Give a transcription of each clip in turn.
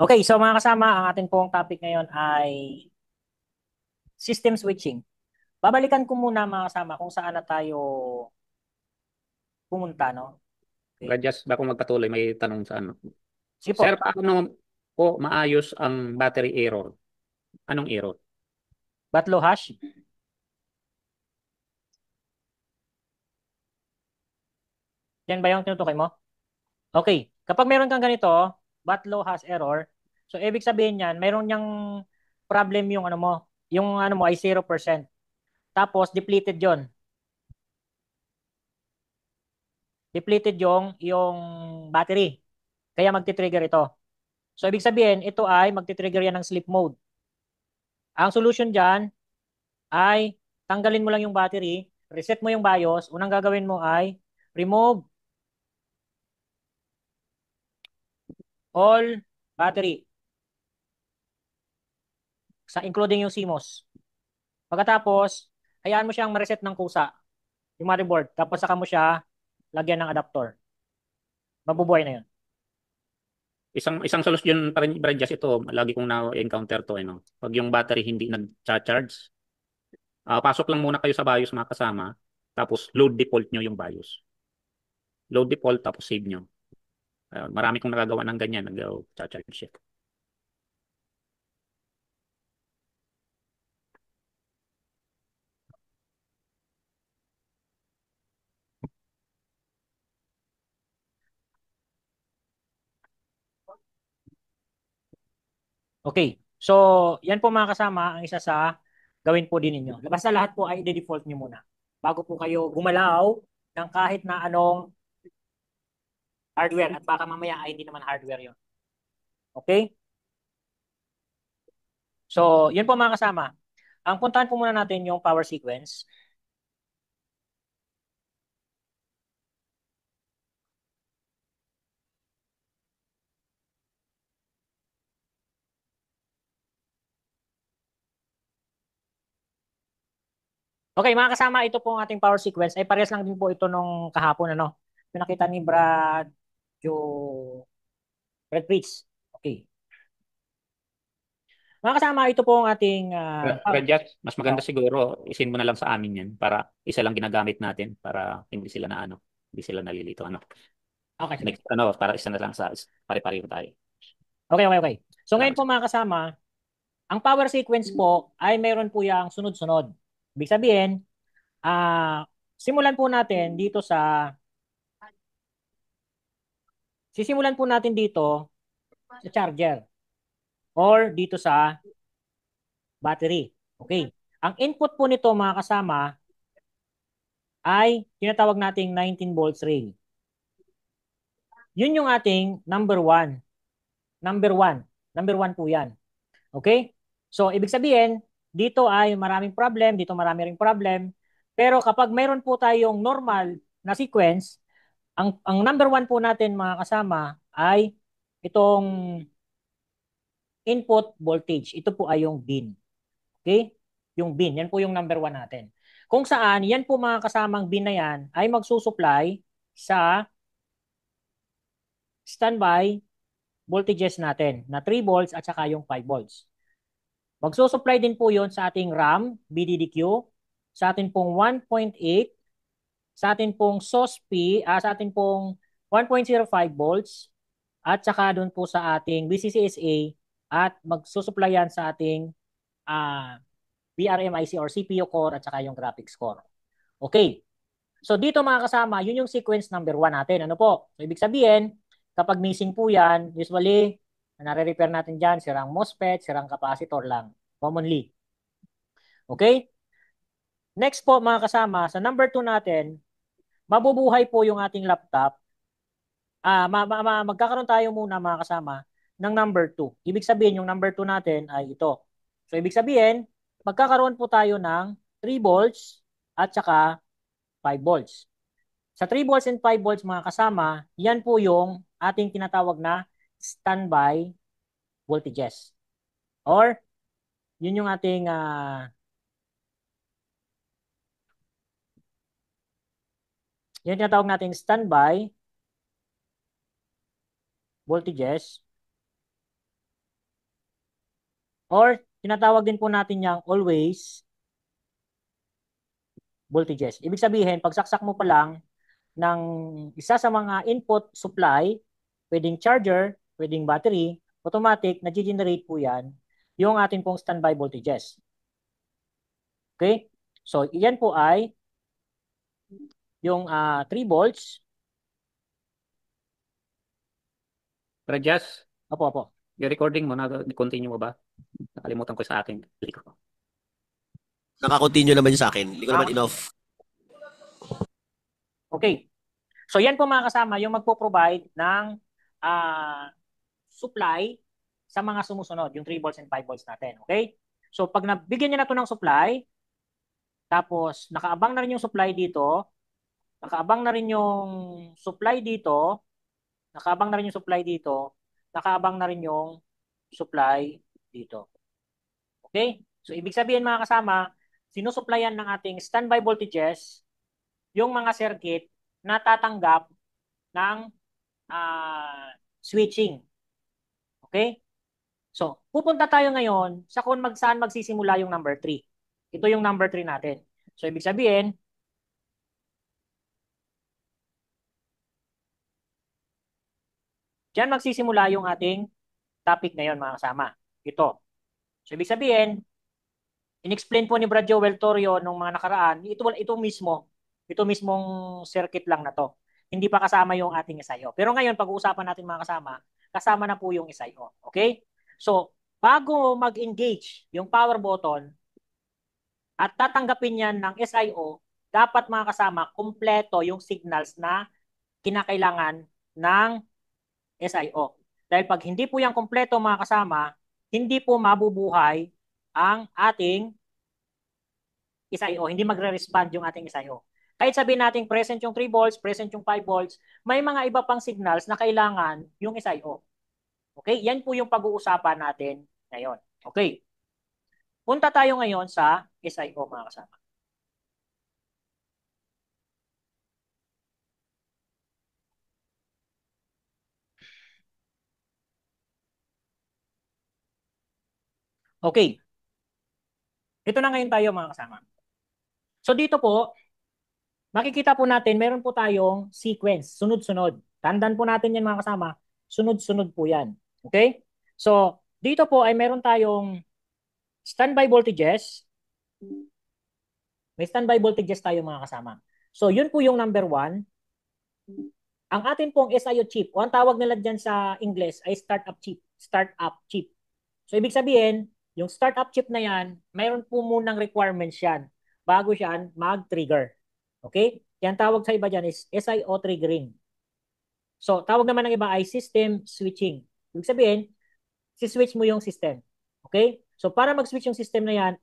Okay, so mga kasama, ang ating pong topic ngayon ay system switching. Babalikan ko muna mga kasama kung saan na tayo pumunta, no? Okay. Just bago magpatuloy, may tanong sa ano. Sige Sir, po, paano po maayos ang battery error? Anong error? Batlo hash. Yan ba yung tinutukoy mo? Okay. Kapag meron kang ganito, Batlo hash error, so ibig sabihin yan, meron niyang problem yung ano mo, yung ano mo ay 0%. Tapos depleted yon. Depleted yung battery. Kaya magti-trigger ito. So ibig sabihin, ito ay magti-trigger yan ng sleep mode. Ang solution diyan ay tanggalin mo lang yung battery, reset mo yung BIOS, unang gagawin mo ay remove all battery, sa including yung CMOS. Pagkatapos, hayaan mo siyang ma-reset ng kusa, yung motherboard, tapos saka mo siya lagyan ng adapter. Mabubuhay na yun. Isang solusyon pa rin, just ito, lagi kong na-encounter to, ano. Pag yung battery hindi nag-charge, pasok lang muna kayo sa BIOS mga kasama, tapos load default nyo yung BIOS. Load default, tapos save nyo. Marami kong nagagawa ng ganyan, nag-charge siya. Okay. So, yan po mga kasama, ang isa sa gawin po din ninyo. Basta lahat po ay i-default nyo muna. Bago po kayo gumalaw ng kahit na anong hardware at baka mamaya ay hindi naman hardware yon. Okay? So, yun po mga kasama. Ang puntahan po muna natin yung power sequence. Okay, mga kasama, ito po ang ating power sequence. Ay parehas lang din po ito nung kahapon, ano? Pinakita ni Brad yung Red Bridge. Okay. Mga kasama, ito po ang ating Just, mas maganda oh, siguro, isin mo na lang sa amin yan, para isa lang ginagamit natin, para hindi sila na ano, hindi sila nalilito, ano. okay, sige. Next, ano, para isa na lang sa pare-pareho tayo. Okay, okay, okay. So ngayon Salamat, po sir. mga kasama, ang power sequence po ay mayroon po yung sunod-sunod. Ibig sabihin, simulan po natin dito sisimulan po natin dito sa charger or dito sa battery. Okay. Ang input po nito mga kasama ay tinatawag nating 19 volts rail. Yun yung ating number one. Number one. Number one po yan. Okay? So, ibig sabihin, dito ay maraming problem, dito marami ring problem. Pero kapag mayroon po tayong normal na sequence, ang number one po natin mga kasama ay itong input voltage. Ito po ay yung bin. Okay? Yung bin. Yan po yung number one natin. Kung saan, yan po mga kasamang bin na yan ay magsusupply sa standby voltages natin na 3 volts at saka yung 5 volts. Magsusupply din po yon sa ating RAM, BDDQ, sa ating pong 1.8, sa ating pong SOSP, sa ating pong 1.05 volts, at saka doon po sa ating BCCSA at magsusupply yan sa ating uh, VRMIC or CPU core at saka yung graphics core. Okay. So dito mga kasama, yun yung sequence number one natin. Ano po? So ibig sabihin, kapag missing po yan, usually, nare-repair natin dyan, sirang MOSFET, sirang capacitor lang. Commonly. Okay? Next po mga kasama, sa number two natin, mabubuhay po yung ating laptop. Magkakaroon tayo muna mga kasama ng number two. Ibig sabihin, yung number two natin ay ito. So ibig sabihin, magkakaroon po tayo ng 3 volts at saka 5 volts. Sa 3 volts and 5 volts mga kasama, yan po yung ating tinatawag na standby voltages. Or yun yung ating yun yung tinatawag nating standby voltages Or tinatawag din po natin yang always voltages. Ibig sabihin, pagsaksak mo pa lang ng isa sa mga input supply, pwedeng charger, pwedeng battery, automatic, nag-generate po yan yung ating pong standby voltages. Okay? So, yan po ay yung 3 volts. Radias, Opo, opo. yung recording mo, continue mo ba? Nakalimutan ko sa akin. Naka-continue naman yun sa akin. Hindi ko naman in-off. Okay. So, yan po mga kasama, yung magpo-provide ng supply sa mga sumusunod, yung 3 volts and 5 volts natin. Okay? So, pag nabigyan niya na ito ng supply, tapos nakaabang na rin yung supply dito, nakaabang na rin yung supply dito, nakaabang na rin yung supply dito, nakaabang na rin yung supply dito. Okay? So, ibig sabihin mga kasama, sinusupplyan ng ating standby voltages yung mga circuit na tatanggap ng switching. Okay? So, pupunta tayo ngayon sa kung saan magsisimula yung number 3. Ito yung number 3 natin. So, ibig sabihin, diyan magsisimula yung ating topic ngayon mga kasama. Ito. So, ibig sabihin, in-explain po ni Brad Joel Torrio nung mga nakaraan, ito mismong circuit lang na to. Hindi pa kasama yung ating SIO. Pero ngayon, pag-uusapan natin mga kasama, kasama na po yung SIO. Okay? So, bago mag-engage yung power button at tatanggapin yan ng SIO, dapat mga kasama, kumpleto yung signals na kinakailangan ng SIO. Dahil pag hindi po yan kumpleto mga kasama, hindi po mabubuhay ang ating SIO. Hindi magre-respond yung ating SIO. Kahit sabihin natin present yung 3 volts, present yung 5 volts, may mga iba pang signals na kailangan yung SIO. Okay? Yan po yung pag-uusapan natin ngayon. Okay. Punta tayo ngayon sa SIO mga kasama. Okay. Ito na ngayon tayo mga kasama. So dito po, makikita po natin, meron po tayong sequence, sunod-sunod. Tandaan po natin yan mga kasama, sunod-sunod po yan. Okay? So, dito po ay meron tayong standby voltages. May standby voltages tayo mga kasama. So, yun po yung number 1. Ang atin pong SIO chip, o ang tawag nila dyan sa English ay startup chip. Startup chip. So, ibig sabihin, yung startup chip na yan, mayroon po munang requirements yan bago siya mag-trigger. Okay? Yan tawag sa iba dyan is SIO triggering. So, tawag naman ng iba ay system switching. Ibig sabihin, si-switch mo yung system. Okay? So, para mag-switch yung system na yan,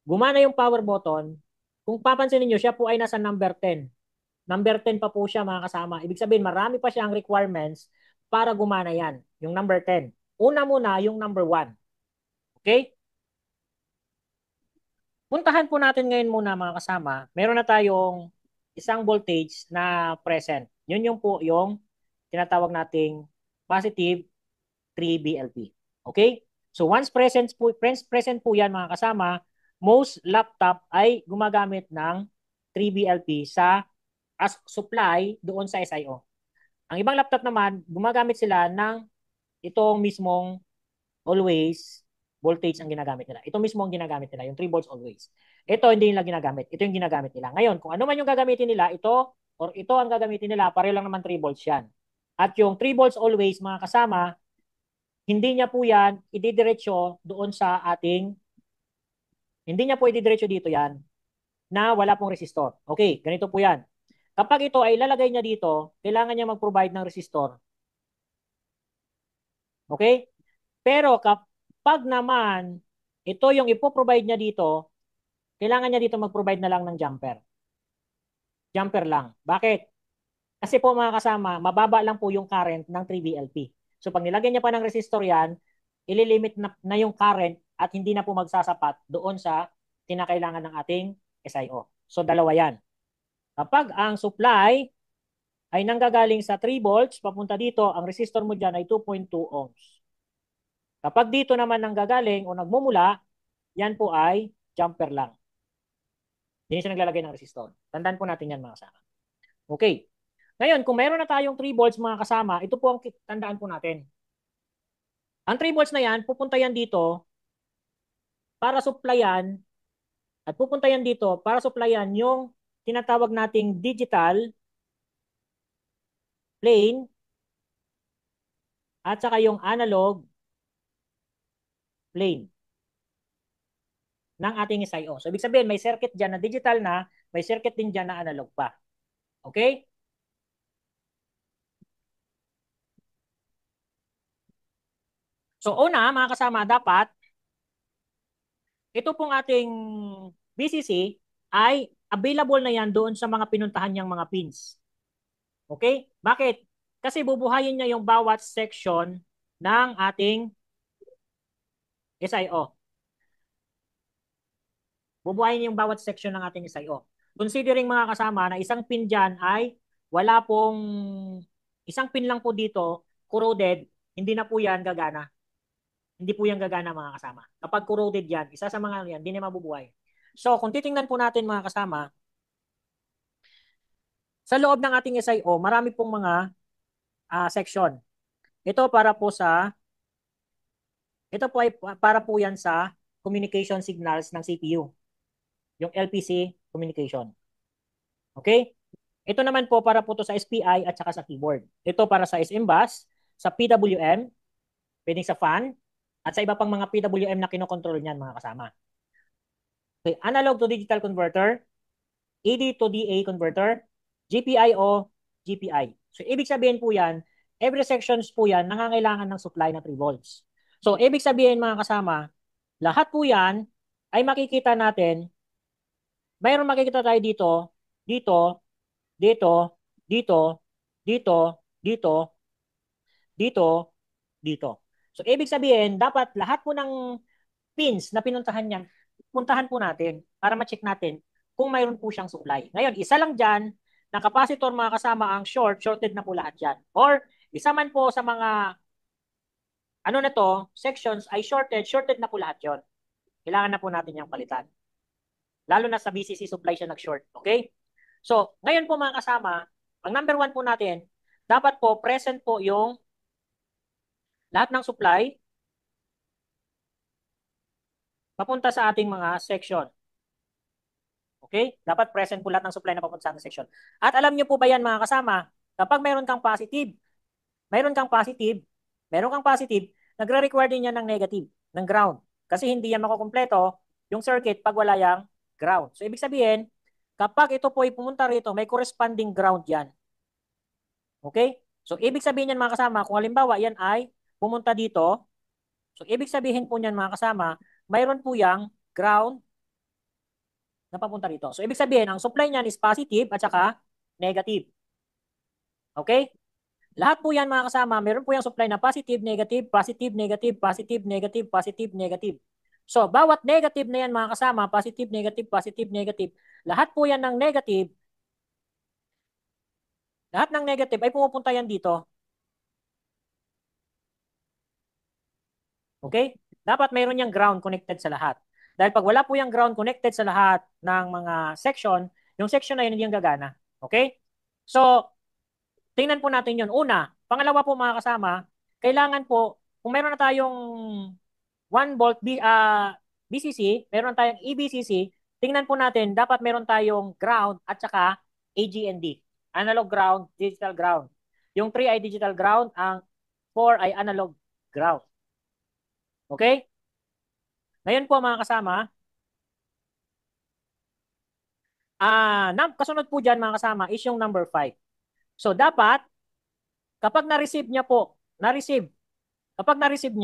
gumana yung power button. Kung papansin niyo siya po ay nasa number 10. Number 10 pa po siya mga kasama. Ibig sabihin, marami pa siyang requirements para gumana yan. Yung number 10. Una muna yung number 1. Okay? Puntahan po natin ngayon muna mga kasama. Meron na tayong isang voltage na present. Yun yung po yung tinatawag nating positive 3BLP. Okay? So once present po yan mga kasama, most laptop ay gumagamit ng 3BLP as supply doon sa SIO. Ang ibang laptop naman, gumagamit sila ng itong mismong always voltage ang ginagamit nila. Ito mismo ang ginagamit nila, yung 3 volts always. Ito hindi nila ginagamit. Ito yung ginagamit nila. Ngayon, kung ano man yung gagamitin nila, ito or ito ang gagamitin nila, pareho lang naman 3 volts yan. At yung 3 volts always, mga kasama, hindi niya po yan ididiretso doon sa ating, hindi niya po ididiretso dito yan na wala pong resistor. Okay, ganito po yan. Kapag ito ay ilalagay niya dito, kailangan niya mag-provide ng resistor. Okay? Pero kapag naman ito yung ipoprovide niya dito, kailangan niya dito mag-provide na lang ng jumper. Jumper lang. Bakit? Kasi po mga kasama, mababa lang po yung current ng 3VLP. So pag nilagyan niya pa ng resistor yan, ililimit na yung current at hindi na po magsasapat doon sa kinakailangan ng ating SIO. So dalawa yan. Kapag ang supply ay nanggagaling sa 3 volts, papunta dito, ang resistor mo dyan ay 2.2 ohms. Kapag dito naman nanggagaling o nagmumula, yan po ay jumper lang. Hindi siya naglalagay ng resistor. Tandaan po natin yan mga kasama. Okay. Ngayon, kung meron na tayong 3 volts mga kasama, ito po ang tandaan po natin. Ang 3 volts na yan, pupunta yan dito para supplyan at pupunta yan dito para supplyan yung tinatawag nating digital plane at saka yung analog plane ng ating SIO. So, ibig sabihin, may circuit dyan na digital na, may circuit din dyan na analog pa. Okay? So, una, mga kasama, dapat ito pong ating BCC ay available na yan doon sa mga pinuntahan niyang mga pins. Okay? Bakit? Kasi bubuhayin niya yung bawat section ng ating SIO. Bubuhayin yung bawat section ng ating SIO. Considering mga kasama na isang pin dyan ay wala pong isang pin lang po dito, corroded, hindi na po yan gagana. Hindi po yan gagana mga kasama. Kapag corroded yan, isa sa mga yan, hindi na mabubuhay. So, kung titingnan po natin mga kasama, sa loob ng ating SIO, marami pong mga section. Ito po ay para po yan sa communication signals ng CPU. Yung LPC communication. Okay? Ito naman po para po to sa SPI at saka sa keyboard. Ito para sa SM bus, sa PWM, pwedeng sa fan, at sa iba pang mga PWM na kinokontrol niyan mga kasama. Okay, analog to digital converter, AD to DA converter, GPIO, GPI. So, ibig sabihin po yan, every sections po yan, nangangailangan ng supply na 3 volts. So, ibig sabihin mga kasama, lahat po yan ay makikita natin, mayroon makikita tayo dito, dito, dito, dito, dito, dito, dito, dito. So, ibig sabihin, dapat lahat po ng pins na pinuntahan niyan, puntahan po natin para ma-check natin kung mayroon po siyang supply. Ngayon, isa lang dyan, na capacitor mga kasama ang shorted na po lahat dyan. Or, isa man po sa mga ano na to, sections ay shorted na po lahat yon. Kailangan na po natin yung palitan. Lalo na sa BCC supply siya nag-short. Okay? So, ngayon po mga kasama, ang number 1 po natin, dapat po present po yung lahat ng supply papunta sa ating mga section. Okay? Dapat present po lahat ng supply na papunta sa ating section. At alam niyo po ba yan mga kasama, kapag mayroon kang positive, nagre-require din yan ng negative, ng ground. Kasi hindi yan makukumpleto yung circuit pag wala yung ground. So, ibig sabihin, kapag ito po ay pumunta rito, may corresponding ground yan. Okay? So, ibig sabihin yan mga kasama, kung halimbawa yan ay pumunta dito, so, ibig sabihin po niyan mga kasama, mayroon po yung ground na papunta rito. So, ibig sabihin, ang supply niyan is positive at saka negative. Okay? Lahat po yan mga kasama, meron po yung supply na positive, negative, positive, negative, positive, negative, positive, negative. So, bawat negative na yan mga kasama, positive, negative, positive, negative, lahat po yan ng negative, lahat ng negative ay pumupunta yan dito. Okay? Dapat mayroon yung ground connected sa lahat. Dahil pag wala po yung ground connected sa lahat ng mga section, yung section na yun hindi yung gagana. Okay? So, tingnan po natin yun. Una, pangalawa po mga kasama, kailangan po, kung meron na tayong 1 volt BCC, meron tayong EBCC, tingnan po natin, dapat meron tayong ground at saka AGND. Analog ground, digital ground. Yung 3 ay digital ground, ang 4 ay analog ground. Okay? Ngayon po mga kasama, kasunod po dyan mga kasama is yung number 5. So dapat, kapag na-receive niya po, kapag na-receive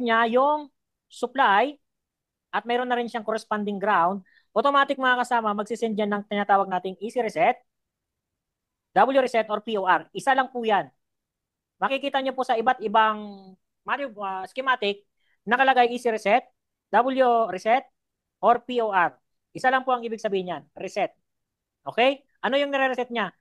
niya yung supply at mayroon na rin siyang corresponding ground, automatic mga kasama, magsisend yan ng tinatawag nating easy reset, W reset or POR. Isa lang po yan. Makikita niyo po sa iba't ibang schematic, nakalagay easy reset, W reset, or POR. Isa lang po ang ibig sabihin niyan, reset. Okay? Ano yung nire-reset niya?